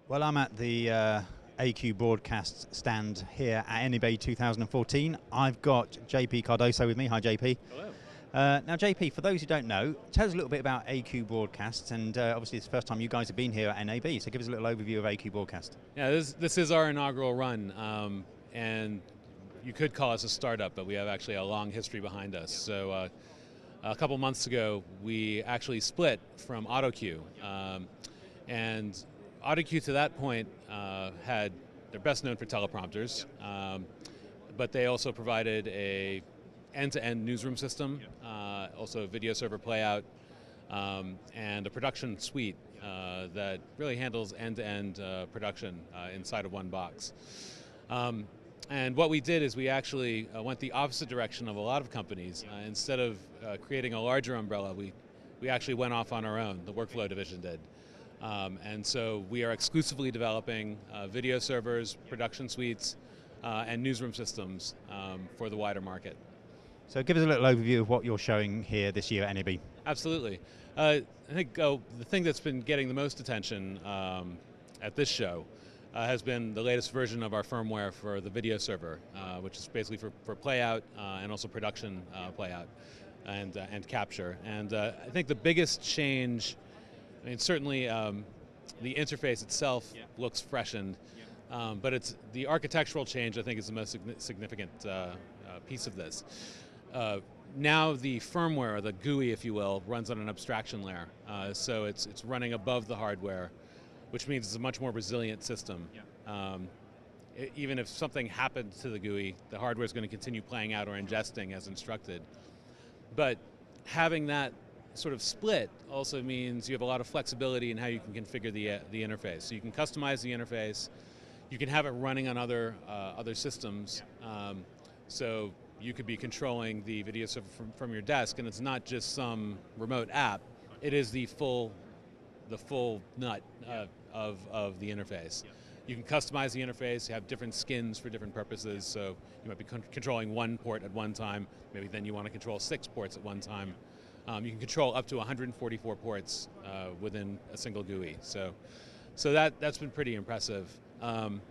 Well, I'm at the AQ broadcast stand here at NAB 2014. I've got JP Cardoso with me. Hi, JP. Hello. Now, JP, for those who don't know, tell us a little bit about AQ Broadcast, and obviously it's the first time you guys have been here at NAB, so give us a little overview of AQ Broadcast. Yeah, this is our inaugural run, and you could call us a startup, but we have actually a long history behind us. So a couple months ago, we actually split from AutoQ, and AutoQ to that point they're best known for teleprompters, but they also provided a end-to-end newsroom system, also a video server playout, and a production suite that really handles end-to-end production inside of one box. And what we did is we actually went the opposite direction of a lot of companies. Instead of creating a larger umbrella, we actually went off on our own, the workflow division did. And so we are exclusively developing video servers, production suites, and newsroom systems for the wider market. So give us a little overview of what you're showing here this year at NAB. Absolutely. I think the thing that's been getting the most attention at this show has been the latest version of our firmware for the video server, which is basically for playout and also production playout and capture. And I think the biggest change, I mean, certainly the interface itself looks freshened, but it's the architectural change I think is the most significant piece of this. Now the firmware, or the GUI if you will, runs on an abstraction layer. So it's running above the hardware, which means it's a much more resilient system. Even if something happened to the GUI, the hardware is going to continue playing out or ingesting as instructed. But having that sort of split also means you have a lot of flexibility in how you can configure the interface. So you can customize the interface, you can have it running on other systems. So you could be controlling the video server from your desk, and it's not just some remote app. It is the full nut of the interface. You can customize the interface, you have different skins for different purposes, so you might be controlling one port at one time, maybe then you want to control 6 ports at one time. You can control up to 144 ports within a single GUI, so that's been pretty impressive. And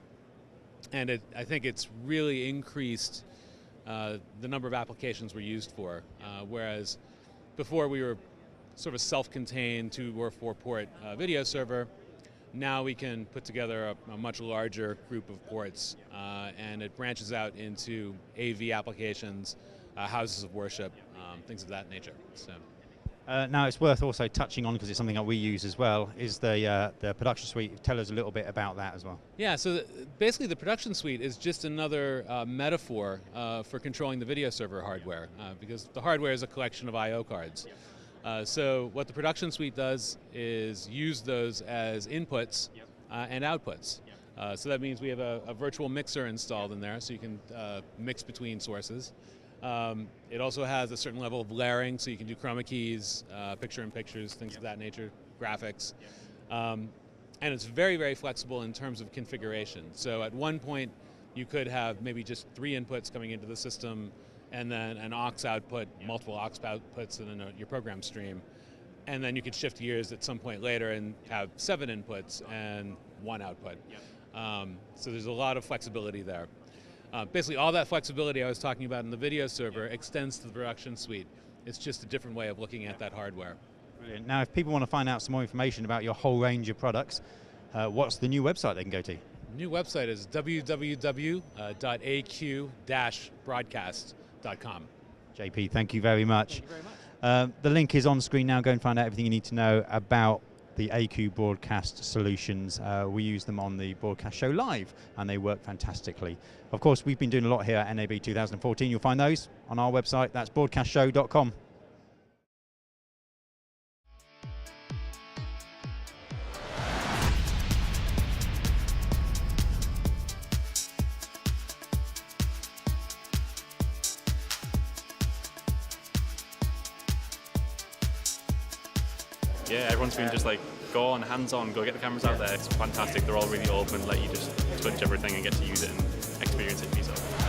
I think it's really increased the number of applications we're used for, whereas before we were sort of self-contained 2 or 4 port video server. Now we can put together a much larger group of ports, and it branches out into AV applications, houses of worship, things of that nature. So. Now it's worth also touching on, because it's something that we use as well, is the production suite. Tell us a little bit about that as well. Yeah, so basically the production suite is just another metaphor for controlling the video server hardware, because the hardware is a collection of I/O cards. So what the production suite does is use those as inputs and outputs. So that means we have a virtual mixer installed in there, so you can mix between sources. It also has a certain level of layering, so you can do chroma keys, picture-in-pictures, things of that nature, graphics. And it's very, very flexible in terms of configuration. So at one point, you could have maybe just 3 inputs coming into the system, and then an aux output, multiple aux outputs, and then your program stream. And then you could shift gears at some point later and have 7 inputs and 1 output. So there's a lot of flexibility there. Basically all that flexibility I was talking about in the video server extends to the production suite. It's just a different way of looking at that hardware. Brilliant. Now if people want to find out some more information about your whole range of products, what's the new website they can go to? The new website is www.aq-broadcast.com. JP, thank you very much. Thank you very much. The link is on screen now. Go and find out everything you need to know about the AQ broadcast solutions. We use them on the broadcast show live, and they work fantastically. Of course, we've been doing a lot here at NAB 2014. You'll find those on our website. That's broadcastshow.com. Yeah, everyone's been just like, go on, hands-on, go get the cameras out there. It's fantastic. They're all really open, let you just touch everything and get to use it and experience it for yourself.